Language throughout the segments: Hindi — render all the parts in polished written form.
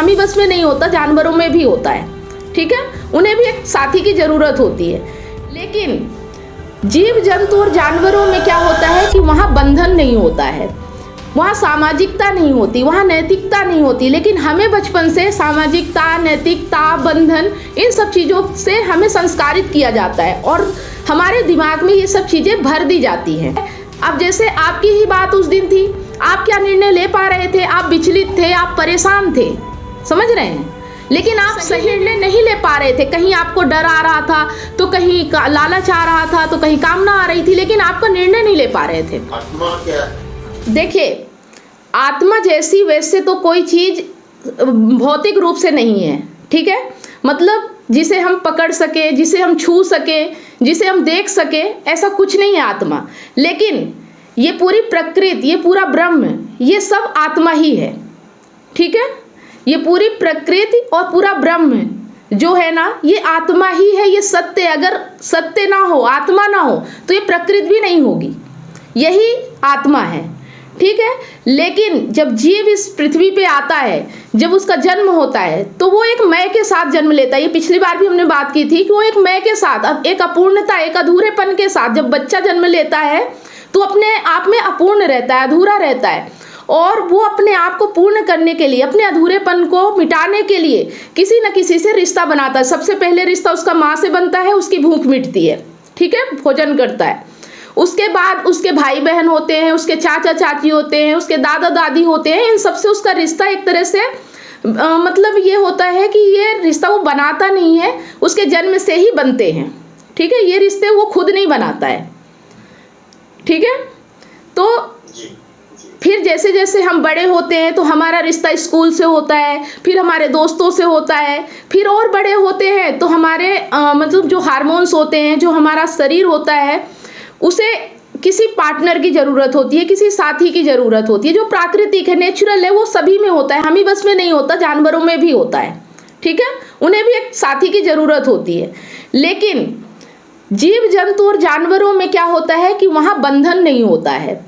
हम ही बस में नहीं होता, जानवरों में भी होता है, ठीक है। उन्हें भी एक साथी की ज़रूरत होती है। लेकिन जीव जंतु और जानवरों में क्या होता है कि वहाँ बंधन नहीं होता है, वहाँ सामाजिकता नहीं होती, वहाँ नैतिकता नहीं होती। लेकिन हमें बचपन से सामाजिकता, नैतिकता, बंधन, इन सब चीज़ों से हमें संस्कारित किया जाता है और हमारे दिमाग में ये सब चीज़ें भर दी जाती हैं। अब जैसे आपकी ही बात उस दिन थी, आप क्या निर्णय ले पा रहे थे? आप विचलित थे, आप परेशान थे, समझ रहे हैं, लेकिन आप सही निर्णय नहीं ले पा रहे थे। कहीं आपको डर आ रहा था, तो कहीं लालच आ रहा था, तो कहीं कामना आ रही थी, लेकिन आपका निर्णय नहीं ले पा रहे थे। आत्मा क्या है? देखिए, आत्मा जैसी वैसे तो कोई चीज़ भौतिक रूप से नहीं है, ठीक है। मतलब जिसे हम पकड़ सके, जिसे हम छू सके, जिसे हम देख सके, ऐसा कुछ नहीं है आत्मा। लेकिन ये पूरी प्रकृति, ये पूरा ब्रह्म, ये सब आत्मा ही है, ठीक है। ये पूरी प्रकृति और पूरा ब्रह्म जो है ना, ये आत्मा ही है, ये सत्य। अगर सत्य ना हो, आत्मा ना हो, तो ये प्रकृति भी नहीं होगी, यही आत्मा है, ठीक है। लेकिन जब जीव इस पृथ्वी पे आता है, जब उसका जन्म होता है, तो वो एक मैं के साथ जन्म लेता है। ये पिछली बार भी हमने बात की थी कि वो एक मैं के साथ, अब एक अपूर्णता, एक अधूरेपन के साथ जब बच्चा जन्म लेता है, तो अपने आप में अपूर्ण रहता है, अधूरा रहता है, और वो अपने आप को पूर्ण करने के लिए, अपने अधूरेपन को मिटाने के लिए किसी न किसी से रिश्ता बनाता है। सबसे पहले रिश्ता उसका माँ से बनता है, उसकी भूख मिटती है, ठीक है, भोजन करता है। उसके बाद उसके भाई बहन होते हैं, उसके चाचा चाची होते हैं, उसके दादा दादी होते हैं। इन सबसे उसका रिश्ता एक तरह से मतलब ये होता है कि ये रिश्ता वो बनाता नहीं है, उसके जन्म से ही बनते हैं, ठीक है। ये रिश्ते वो खुद नहीं बनाता है, ठीक है। तो फिर जैसे जैसे हम बड़े होते हैं, तो हमारा रिश्ता स्कूल से होता है, फिर हमारे दोस्तों से होता है, फिर और बड़े होते हैं तो हमारे मतलब जो हार्मोन्स होते हैं, जो हमारा शरीर होता है, उसे किसी पार्टनर की ज़रूरत होती है, किसी साथी की ज़रूरत होती है, जो प्राकृतिक है, नेचुरल है, वो सभी में होता है, हम ही बस में नहीं होता, जानवरों में भी होता है, ठीक है। उन्हें भी एक साथी की ज़रूरत होती है। लेकिन जीव जंतु और जानवरों में क्या होता है कि वहाँ बंधन नहीं होता है,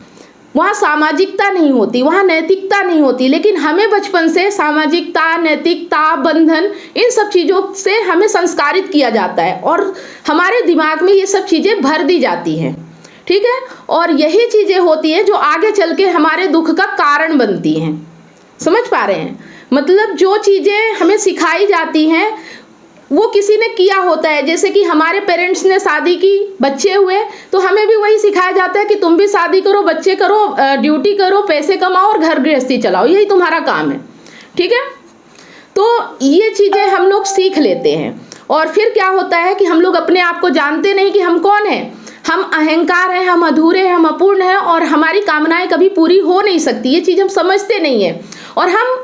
वहाँ सामाजिकता नहीं होती, वहाँ नैतिकता नहीं होती। लेकिन हमें बचपन से सामाजिकता, नैतिकता, बंधन, इन सब चीज़ों से हमें संस्कारित किया जाता है और हमारे दिमाग में ये सब चीज़ें भर दी जाती हैं, ठीक है। और यही चीज़ें होती हैं जो आगे चल के हमारे दुख का कारण बनती हैं, समझ पा रहे हैं। मतलब जो चीज़ें हमें सिखाई जाती हैं वो किसी ने किया होता है। जैसे कि हमारे पेरेंट्स ने शादी की, बच्चे हुए, तो हमें भी वही सिखाया जाता है कि तुम भी शादी करो, बच्चे करो, ड्यूटी करो, पैसे कमाओ और घर गृहस्थी चलाओ, यही तुम्हारा काम है, ठीक है। तो ये चीज़ें हम लोग सीख लेते हैं और फिर क्या होता है कि हम लोग अपने आप को जानते नहीं कि हम कौन हैं। हम अहंकार हैं, हम अधूरे हैं, हम अपूर्ण हैं और हमारी कामनाएं कभी पूरी हो नहीं सकती, ये चीज़ हम समझते नहीं हैं और हम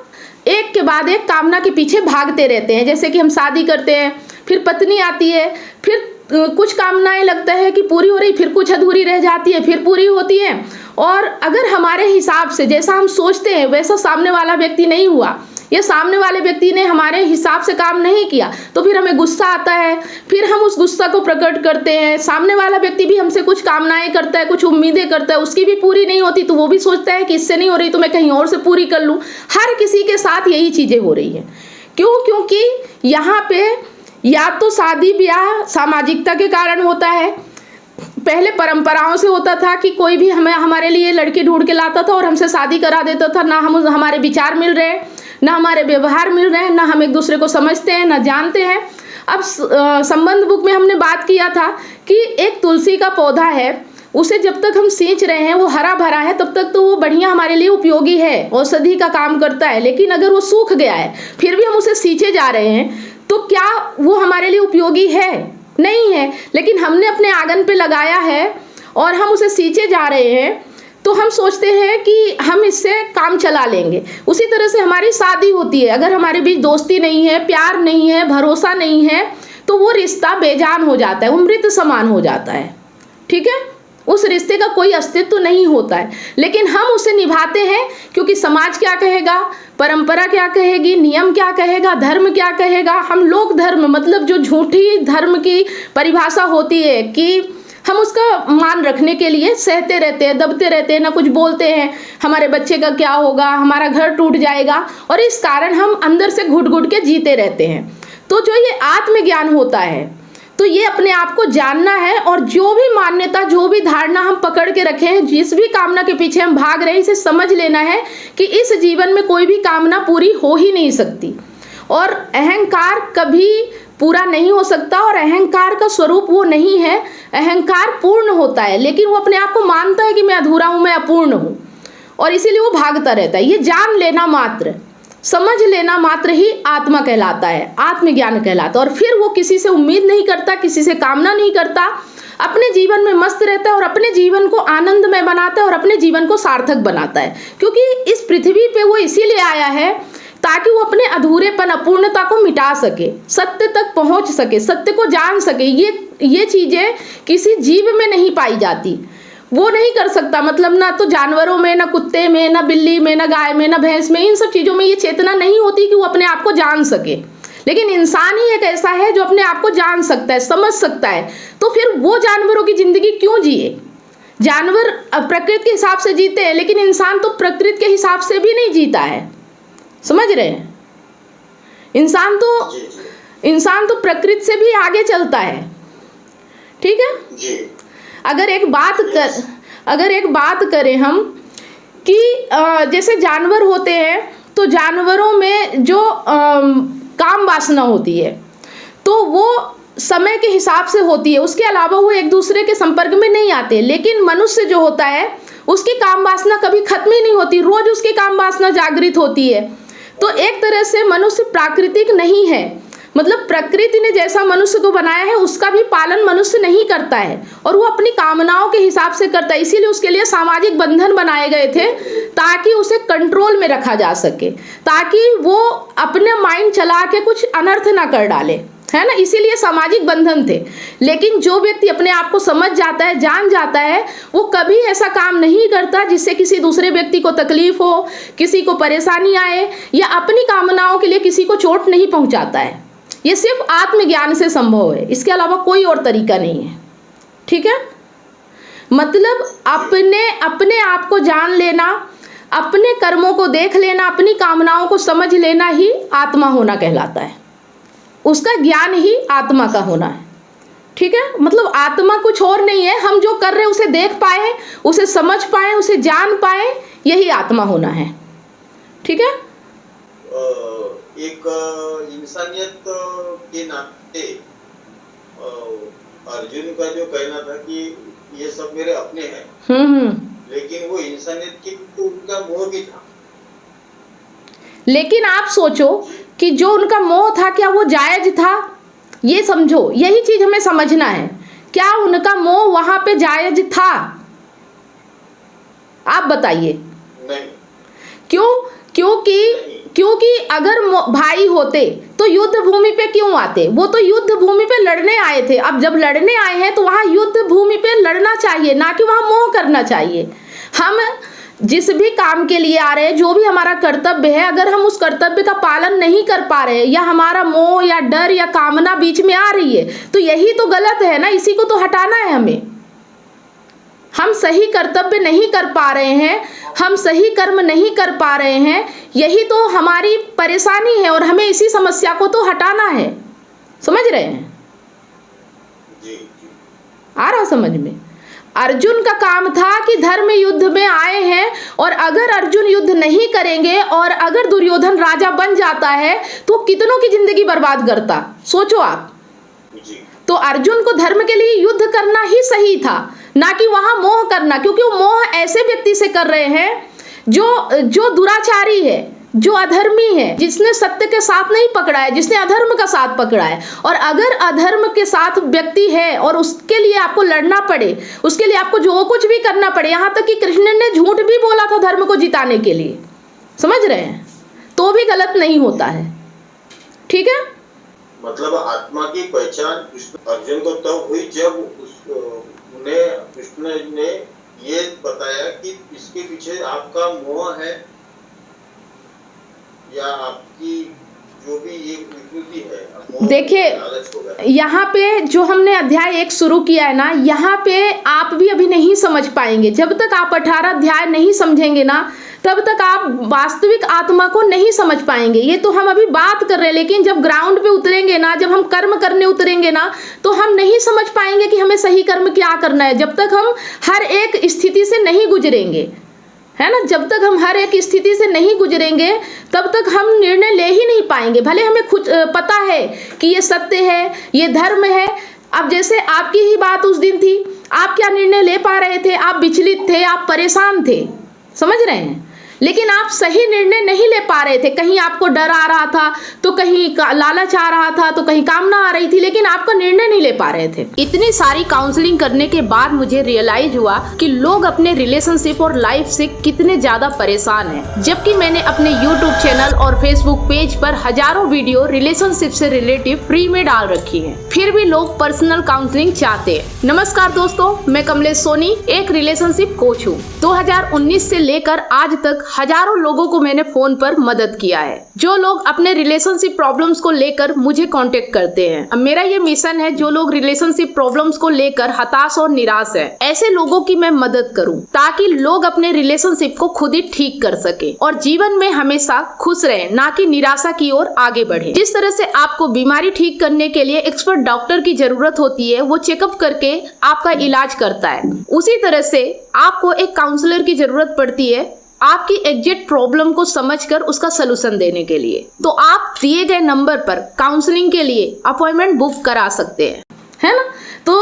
एक के बाद एक कामना के पीछे भागते रहते हैं। जैसे कि हम शादी करते हैं, फिर पत्नी आती है, फिर कुछ कामनाएं लगता है कि पूरी हो रही, फिर कुछ अधूरी रह जाती है, फिर पूरी होती है। और अगर हमारे हिसाब से जैसा हम सोचते हैं वैसा सामने वाला व्यक्ति नहीं हुआ, या सामने वाले व्यक्ति ने हमारे हिसाब से काम नहीं किया, तो फिर हमें गुस्सा आता है, फिर हम उस गुस्सा को प्रकट करते हैं। सामने वाला व्यक्ति भी हमसे कुछ कामनाएं करता है, कुछ उम्मीदें करता है, उसकी भी पूरी नहीं होती, तो वो भी सोचता है कि इससे नहीं हो रही तो मैं कहीं और से पूरी कर लूँ। हर किसी के साथ यही चीज़ें हो रही हैं। क्यों? क्योंकि यहाँ पे या तो शादी ब्याह सामाजिकता के कारण होता है। पहले परंपराओं से होता था कि कोई भी हमें हमारे लिए लड़की ढूंढ के लाता था और हमसे शादी करा देता था। ना हम हमारे विचार मिल रहे हैं, ना हमारे व्यवहार मिल रहे हैं, ना हम एक दूसरे को समझते हैं, ना जानते हैं। अब संबंध बुक में हमने बात किया था कि एक तुलसी का पौधा है, उसे जब तक हम सींच रहे हैं, वो हरा भरा है, तब तक तो वो बढ़िया हमारे लिए उपयोगी है, औषधि का काम करता है। लेकिन अगर वो सूख गया है, फिर भी हम उसे सींचे जा रहे हैं, तो क्या वो हमारे लिए उपयोगी है? नहीं है। लेकिन हमने अपने आंगन पे लगाया है और हम उसे सींचे जा रहे हैं, तो हम सोचते हैं कि हम इससे काम चला लेंगे। उसी तरह से हमारी शादी होती है, अगर हमारे बीच दोस्ती नहीं है, प्यार नहीं है, भरोसा नहीं है, तो वो रिश्ता बेजान हो जाता है, वो मृत समान हो जाता है, ठीक है। उस रिश्ते का कोई अस्तित्व नहीं होता है। लेकिन हम उसे निभाते हैं क्योंकि समाज क्या कहेगा, परंपरा क्या कहेगी, नियम क्या कहेगा, धर्म क्या कहेगा। हम लोग धर्म, मतलब जो झूठी धर्म की परिभाषा होती है कि हम उसका मान रखने के लिए सहते रहते हैं, दबते रहते हैं, ना कुछ बोलते हैं, हमारे बच्चे का क्या होगा, हमारा घर टूट जाएगा, और इस कारण हम अंदर से घुट घुट के जीते रहते हैं। तो जो ये आत्मज्ञान होता है, तो ये अपने आप को जानना है, और जो भी मान्यता, जो भी धारणा हम पकड़ के रखे हैं, जिस भी कामना के पीछे हम भाग रहे हैं, इसे समझ लेना है कि इस जीवन में कोई भी कामना पूरी हो ही नहीं सकती, और अहंकार कभी पूरा नहीं हो सकता, और अहंकार का स्वरूप वो नहीं है। अहंकार पूर्ण होता है, लेकिन वो अपने आप को मानता है कि मैं अधूरा हूँ, मैं अपूर्ण हूँ, और इसीलिए वो भागता रहता है। ये जान लेना मात्र, समझ लेना मात्र ही आत्मा कहलाता है, आत्मज्ञान कहलाता है। और फिर वो किसी से उम्मीद नहीं करता, किसी से कामना नहीं करता, अपने जीवन में मस्त रहता है, और अपने जीवन को आनंदमय बनाता है, और अपने जीवन को सार्थक बनाता है। क्योंकि इस पृथ्वी पे वो इसीलिए आया है ताकि वो अपने अधूरेपन, अपूर्णता को मिटा सके, सत्य तक पहुंच सके, सत्य को जान सके। ये चीजें किसी जीव में नहीं पाई जाती, वो नहीं कर सकता। मतलब ना तो जानवरों में, ना कुत्ते में, ना बिल्ली में, ना गाय में, ना भैंस में, इन सब चीज़ों में ये चेतना नहीं होती कि वो अपने आप को जान सके। लेकिन इंसान ही एक ऐसा है जो अपने आप को जान सकता है, समझ सकता है। तो फिर वो जानवरों की जिंदगी क्यों जिए? जानवर प्रकृति के हिसाब से जीते हैं, लेकिन इंसान तो प्रकृति के हिसाब से भी नहीं जीता है। समझ रहे हैं? इंसान तो प्रकृति से भी आगे चलता है। ठीक है जी। अगर एक बात करें हम कि जैसे जानवर होते हैं, तो जानवरों में जो काम वासना होती है, तो वो समय के हिसाब से होती है, उसके अलावा वो एक दूसरे के संपर्क में नहीं आते। लेकिन मनुष्य जो होता है, उसकी काम वासना कभी खत्म ही नहीं होती, रोज उसकी काम वासना जागृत होती है। तो एक तरह से मनुष्य प्राकृतिक नहीं है, मतलब प्रकृति ने जैसा मनुष्य को बनाया है उसका भी पालन मनुष्य नहीं करता है, और वो अपनी कामनाओं के हिसाब से करता है। इसीलिए उसके लिए सामाजिक बंधन बनाए गए थे, ताकि उसे कंट्रोल में रखा जा सके, ताकि वो अपने माइंड चला के कुछ अनर्थ ना कर डाले, है ना। इसीलिए सामाजिक बंधन थे। लेकिन जो व्यक्ति अपने आप को समझ जाता है, जान जाता है, वो कभी ऐसा काम नहीं करता जिससे किसी दूसरे व्यक्ति को तकलीफ हो, किसी को परेशानी आए, या अपनी कामनाओं के लिए किसी को चोट नहीं पहुंचाता है। ये सिर्फ आत्मज्ञान से संभव है, इसके अलावा कोई और तरीका नहीं है। ठीक है, मतलब अपने आप को जान लेना, अपने कर्मों को देख लेना, अपनी कामनाओं को समझ लेना ही आत्मा होना कहलाता है। उसका ज्ञान ही आत्मा का होना है। ठीक है, मतलब आत्मा कुछ और नहीं है। हम जो कर रहे हैं उसे देख पाए, उसे समझ पाए, उसे जान पाए, यही आत्मा होना है। ठीक है, एक इंसानियत के नाते अर्जुन का जो कहना था कि ये सब मेरे अपने हैं, लेकिन वो इंसानियत की तो उनका मोह भी था। लेकिन आप सोचो कि जो उनका मोह था, क्या वो जायज था? ये समझो, यही चीज हमें समझना है। क्या उनका मोह वहां पे जायज था? आप बताइए। नहीं। क्यों? क्योंकि अगर भाई होते तो युद्ध भूमि पे क्यों आते? वो तो युद्ध भूमि पे लड़ने आए थे। अब जब लड़ने आए हैं तो वहां युद्ध भूमि पे लड़ना चाहिए, ना कि वहां मोह करना चाहिए। हम जिस भी काम के लिए आ रहे हैं, जो भी हमारा कर्तव्य है, अगर हम उस कर्तव्य का पालन नहीं कर पा रहे हैं, या हमारा मोह या डर या कामना बीच में आ रही है, तो यही तो गलत है ना। इसी को तो हटाना है हमें। हम सही कर्तव्य नहीं कर पा रहे हैं, हम सही कर्म नहीं कर पा रहे हैं, यही तो हमारी परेशानी है, और हमें इसी समस्या को तो हटाना है। समझ रहे हैं? आ रहा समझ में? अर्जुन का काम था कि धर्म युद्ध में आए हैं, और अगर अर्जुन युद्ध नहीं करेंगे और अगर दुर्योधन राजा बन जाता है तो कितनों की जिंदगी बर्बाद करता। सोचो आप। तो अर्जुन को धर्म के लिए युद्ध करना ही सही था, ना कि वहां मोह करना। क्योंकि वो मोह ऐसे व्यक्ति से कर रहे हैं जो दुराचारी है, जो अधर्मी है, जिसने सत्य के साथ नहीं पकड़ा है, जिसने अधर्म का साथ पकड़ा है। और अगर अधर्म के साथ व्यक्ति है और उसके लिए आपको लड़ना पड़े, उसके लिए आपको जो कुछ भी करना पड़े, यहाँ तक कि कृष्ण ने झूठ भी बोला था धर्म को जिताने के लिए, समझ रहे हैं, तो भी गलत नहीं होता है। ठीक है, मतलब आत्मा की पहचान अर्जुन को तब हुई जब उन्हें कृष्ण ने ये बताया कि इसके पीछे आपका मोह है या आपकी जो भी ये विकृति है, देखिए यहाँ पे जो हमने अध्याय 1 शुरू किया है ना, यहाँ पे आप भी अभी नहीं समझ पाएंगे। जब तक आप 18 अध्याय नहीं समझेंगे ना, तब तक आप वास्तविक आत्मा को नहीं समझ पाएंगे। ये तो हम अभी बात कर रहे हैं, लेकिन जब ग्राउंड पे उतरेंगे ना, जब हम कर्म करने उतरेंगे ना, तो हम नहीं समझ पाएंगे कि हमें सही कर्म क्या करना है, जब तक हम हर एक स्थिति से नहीं गुजरेंगे, है ना। जब तक हम हर एक स्थिति से नहीं गुजरेंगे, तब तक हम निर्णय ले ही नहीं पाएंगे। भले हमें खुद पता है कि ये सत्य है, ये धर्म है। अब जैसे आपकी ही बात उस दिन थी, आप क्या निर्णय ले पा रहे थे? आप विचलित थे, आप परेशान थे, समझ रहे हैं, लेकिन आप सही निर्णय नहीं ले पा रहे थे। कहीं आपको डर आ रहा था, तो कहीं लालच आ रहा था, तो कहीं कामना आ रही थी, लेकिन आपका निर्णय नहीं ले पा रहे थे। इतनी सारी काउंसलिंग करने के बाद मुझे रियलाइज हुआ कि लोग अपने रिलेशनशिप और लाइफ से कितने ज्यादा परेशान हैं। जबकि मैंने अपने यूट्यूब चैनल और फेसबुक पेज पर हजारों वीडियो रिलेशनशिप से रिलेटिव फ्री में डाल रखी है, फिर भी लोग पर्सनल काउंसलिंग चाहते हैं। नमस्कार दोस्तों, मैं कमलेश सोनी एक रिलेशनशिप कोच हूँ। 2019 से लेकर आज तक हजारों लोगों को मैंने फोन पर मदद किया है, जो लोग अपने रिलेशनशिप प्रॉब्लम्स को लेकर मुझे कांटेक्ट करते हैं। अब मेरा ये मिशन है, जो लोग रिलेशनशिप प्रॉब्लम्स को लेकर हताश और निराश हैं, ऐसे लोगों की मैं मदद करूं, ताकि लोग अपने रिलेशनशिप को खुद ही ठीक कर सके और जीवन में हमेशा खुश रहे, ना कि निराशा की ओर आगे बढ़े। जिस तरह से आपको बीमारी ठीक करने के लिए एक्सपर्ट डॉक्टर की जरूरत होती है, वो चेकअप करके आपका इलाज करता है, उसी तरह से आपको एक काउंसलर की जरूरत पड़ती है आपकी एग्जैक्ट प्रॉब्लम को समझकर उसका सलूशन देने के लिए। तो आप दिए गए नंबर पर काउंसलिंग के लिए अपॉइंटमेंट बुक करा सकते हैं, है ना। तो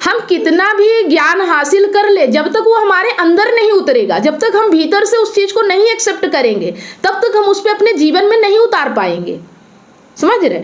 हम कितना भी ज्ञान हासिल कर ले, जब तक वो हमारे अंदर नहीं उतरेगा, जब तक हम भीतर से उस चीज को नहीं एक्सेप्ट करेंगे, तब तक हम उस पर अपने जीवन में नहीं उतार पाएंगे, समझ रहे।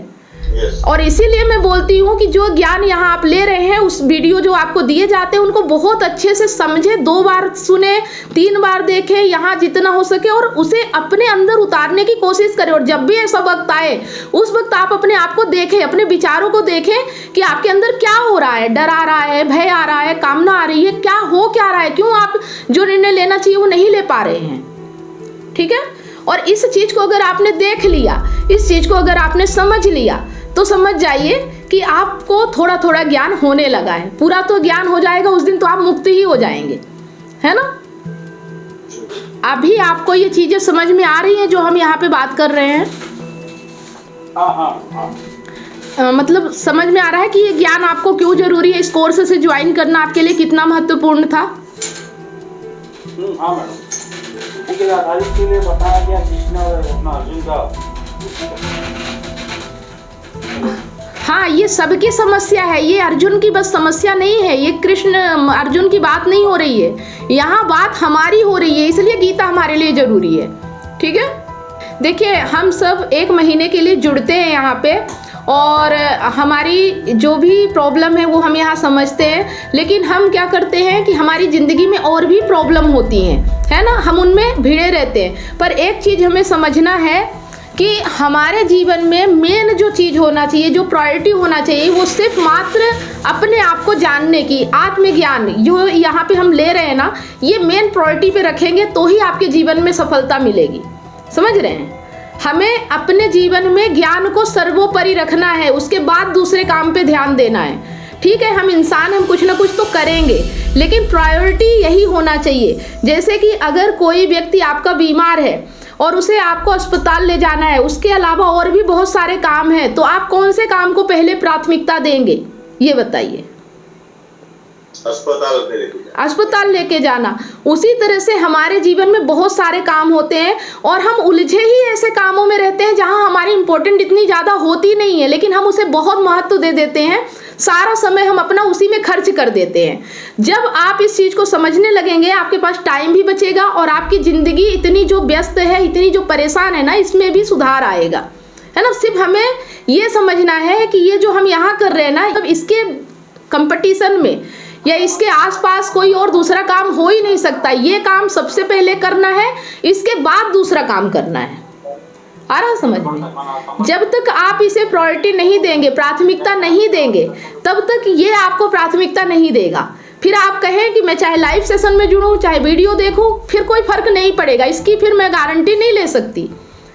और इसीलिए मैं बोलती हूँ कि जो ज्ञान यहाँ आप ले रहे हैं, उस वीडियो जो आपको दिए जाते हैं, उनको बहुत अच्छे से समझे, 2 बार सुने, 3 बार देखें, यहाँ जितना हो सके, और उसे अपने अंदर उतारने की कोशिश करें। और जब भी ऐसा वक्त आए, उस वक्त आप अपने आप को देखें, अपने विचारों को देखें कि आपके अंदर क्या हो रहा है। डर आ रहा है, भय आ रहा है, कामना आ रही है, क्या रहा है, क्यों आप जो निर्णय लेना चाहिए वो नहीं ले पा रहे हैं, ठीक है। और इस चीज को अगर आपने देख लिया, इस चीज को अगर आपने समझ लिया, तो समझ जाइए कि आपको थोड़ा थोड़ा ज्ञान होने लगा है। पूरा तो ज्ञान हो जाएगा उस दिन, तो आप मुक्त ही हो जाएंगे, है ना। अभी आपको ये चीजें समझ में आ रही हैं जो हम यहाँ पे बात कर रहे हैं? मतलब समझ में आ रहा है कि ये ज्ञान आपको क्यों जरूरी है, इस कोर्स से ज्वाइन करना आपके लिए कितना महत्वपूर्ण था? हाँ मैडम, के लिए बताया गया कृष्ण और अर्जुन का। हाँ, ये सबकी समस्या है, ये अर्जुन की बस समस्या नहीं है, ये कृष्ण अर्जुन की बात नहीं हो रही है, यहाँ बात हमारी हो रही है। इसलिए गीता हमारे लिए जरूरी है, ठीक है। देखिए, हम सब 1 महीने के लिए जुड़ते हैं यहाँ पे, और हमारी जो भी प्रॉब्लम है वो हम यहाँ समझते हैं, लेकिन हम क्या करते हैं कि हमारी ज़िंदगी में और भी प्रॉब्लम होती हैं, है ना, हम उनमें भिड़े रहते हैं। पर एक चीज़ हमें समझना है कि हमारे जीवन में मेन जो चीज़ होना चाहिए, जो प्रायोरिटी होना चाहिए, वो सिर्फ मात्र अपने आप को जानने की, आत्मज्ञान जो यहाँ पे हम ले रहे हैं ना, ये मेन प्रायोरिटी पे रखेंगे तो ही आपके जीवन में सफलता मिलेगी, समझ रहे हैं। हमें अपने जीवन में ज्ञान को सर्वोपरि रखना है, उसके बाद दूसरे काम पे ध्यान देना है, ठीक है। हम इंसान, हम कुछ ना कुछ तो करेंगे, लेकिन प्रायोरिटी यही होना चाहिए। जैसे कि अगर कोई व्यक्ति आपका बीमार है और उसे आपको अस्पताल ले जाना है, उसके अलावा और भी बहुत सारे काम हैं, तो आप कौन से काम को पहले प्राथमिकता देंगे, ये बताइए। अस्पताल लेके जाना। उसी तरह से हमारे जीवन में बहुत सारे काम होते हैं, और हम उलझे ही ऐसे कामों में रहते हैं जहां हमारी इंपॉर्टेंट इतनी ज़्यादा होती नहीं है, लेकिन हम उसे बहुत महत्व दे देते हैं, सारा समय हम अपना उसी में खर्च कर देते हैं। जब आप इस चीज़ को समझने लगेंगे, आपके पास टाइम भी बचेगा, और आपकी ज़िंदगी इतनी जो व्यस्त है, इतनी जो परेशान है ना, इसमें भी सुधार आएगा, है ना। सिर्फ हमें ये समझना है कि ये जो हम यहाँ कर रहे हैं ना, तब इसके कंपटीशन में या इसके आसपास कोई और दूसरा काम हो ही नहीं सकता। ये काम सबसे पहले करना है, इसके बाद दूसरा काम करना है। आ रहा समझ में? जब तक आप इसे प्रायोरिटी नहीं देंगे, प्राथमिकता नहीं देंगे, तब तक ये आपको प्राथमिकता नहीं देगा। फिर आप कहें कि मैं चाहे लाइव सेशन में जुड़ूं, चाहे वीडियो देखूं, फिर कोई फर्क नहीं पड़ेगा। इसकी फिर मैं गारंटी नहीं ले सकती,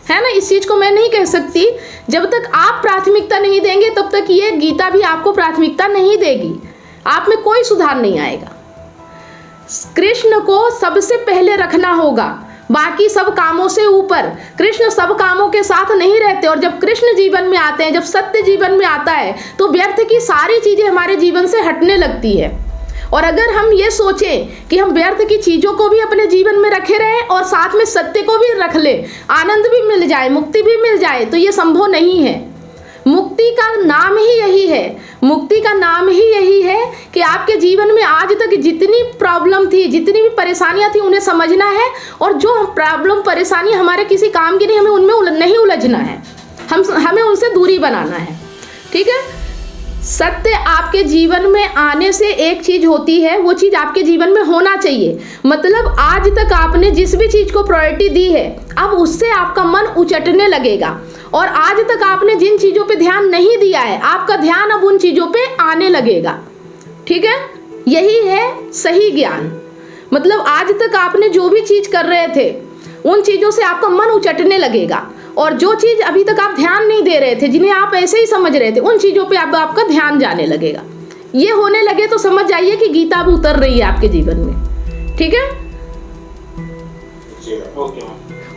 है ना, इस चीज़ को मैं नहीं कह सकती। जब तक आप प्राथमिकता नहीं देंगे तब तक ये गीता भी आपको प्राथमिकता नहीं देगी, आप में कोई सुधार नहीं आएगा। कृष्ण को सबसे पहले रखना होगा, बाकी सब कामों से ऊपर। कृष्ण सब कामों के साथ नहीं रहते, और जब कृष्ण जीवन में आते हैं, जब सत्य जीवन में आता है, तो व्यर्थ की सारी चीज़ें हमारे जीवन से हटने लगती है। और अगर हम ये सोचें कि हम व्यर्थ की चीज़ों को भी अपने जीवन में रखे रहें और साथ में सत्य को भी रख ले, आनंद भी मिल जाए, मुक्ति भी मिल जाए, तो ये संभव नहीं है। मुक्ति का नाम ही यही है, मुक्ति का नाम ही यही है कि आपके जीवन में आज तक जितनी प्रॉब्लम थी, जितनी भी परेशानियां थी, उन्हें समझना है, और जो प्रॉब्लम परेशानी हमारे किसी काम की नहीं, हमें उनमें नहीं उलझना है, हमें उनसे दूरी बनाना है। ठीक है, सत्य आपके जीवन में आने से एक चीज होती है, वो चीज आपके जीवन में होना चाहिए। मतलब आज तक आपने जिस भी चीज को प्रायोरिटी दी है, अब उससे आपका मन उचटने लगेगा, और आज तक आपने जिन चीजों पे ध्यान नहीं दिया है, आपका ध्यान अब उन चीजों पे आने लगेगा। ठीक है, यही है सही ज्ञान। मतलब आज तक आपने जो भी चीज कर रहे थे, उन चीजों से आपका मन उचटने लगेगा, और जो चीज अभी तक आप ध्यान नहीं दे रहे थे, जिन्हें आप ऐसे ही समझ रहे थे, उन चीजों पे आपका ध्यान जाने लगेगा। ये होने लगे तो समझ जाइए कि गीता अब उतर रही है आपके जीवन में। ठीक है,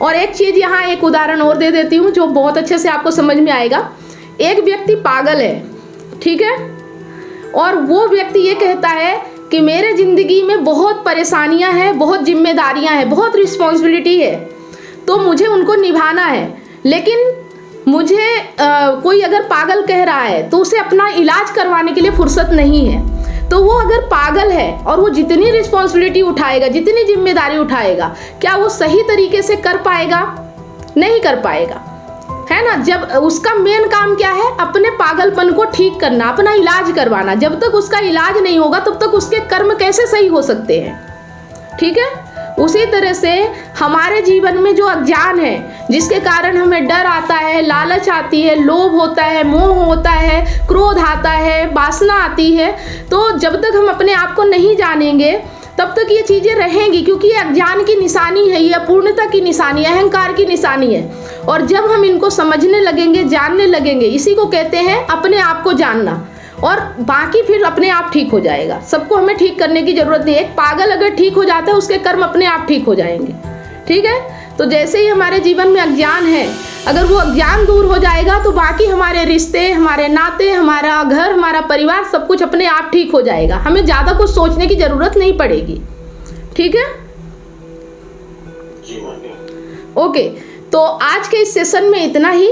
और एक चीज यहाँ एक उदाहरण और दे देती हूँ जो बहुत अच्छे से आपको समझ में आएगा। एक व्यक्ति पागल है, ठीक है, और वो व्यक्ति ये कहता है कि मेरे जिंदगी में बहुत परेशानियां हैं, बहुत जिम्मेदारियां हैं, बहुत रिस्पॉन्सिबिलिटी है, तो मुझे उनको निभाना है। लेकिन मुझे कोई अगर पागल कह रहा है तो उसे अपना इलाज करवाने के लिए फुर्सत नहीं है। तो वो अगर पागल है और वो जितनी रिस्पॉन्सिबिलिटी उठाएगा, जितनी जिम्मेदारी उठाएगा, क्या वो सही तरीके से कर पाएगा? नहीं कर पाएगा, है ना। जब उसका मेन काम क्या है, अपने पागलपन को ठीक करना, अपना इलाज करवाना। जब तक उसका इलाज नहीं होगा तब तक उसके कर्म कैसे सही हो सकते हैं? ठीक है, उसी तरह से हमारे जीवन में जो अज्ञान है, जिसके कारण हमें डर आता है, लालच आती है, लोभ होता है, मोह होता है, क्रोध आता है, वासना आती है, तो जब तक हम अपने आप को नहीं जानेंगे तब तक ये चीज़ें रहेंगी, क्योंकि ये अज्ञान की निशानी है, ये अपूर्णता की निशानी है, अहंकार की निशानी है। और जब हम इनको समझने लगेंगे, जानने लगेंगे, इसी को कहते हैं अपने आप को जानना, और बाकी फिर अपने आप ठीक हो जाएगा। सबको हमें ठीक करने की जरूरत नहीं है। एक पागल अगर ठीक हो जाता है, उसके कर्म अपने आप ठीक हो जाएंगे। ठीक है, तो जैसे ही हमारे जीवन में अज्ञान है, अगर वो अज्ञान दूर हो जाएगा तो बाकी हमारे रिश्ते, हमारे नाते, हमारा घर, हमारा परिवार, सब कुछ अपने आप ठीक हो जाएगा। हमें ज़्यादा कुछ सोचने की ज़रूरत नहीं पड़ेगी। ठीक है, ओके, तो आज के इस सेशन में इतना ही।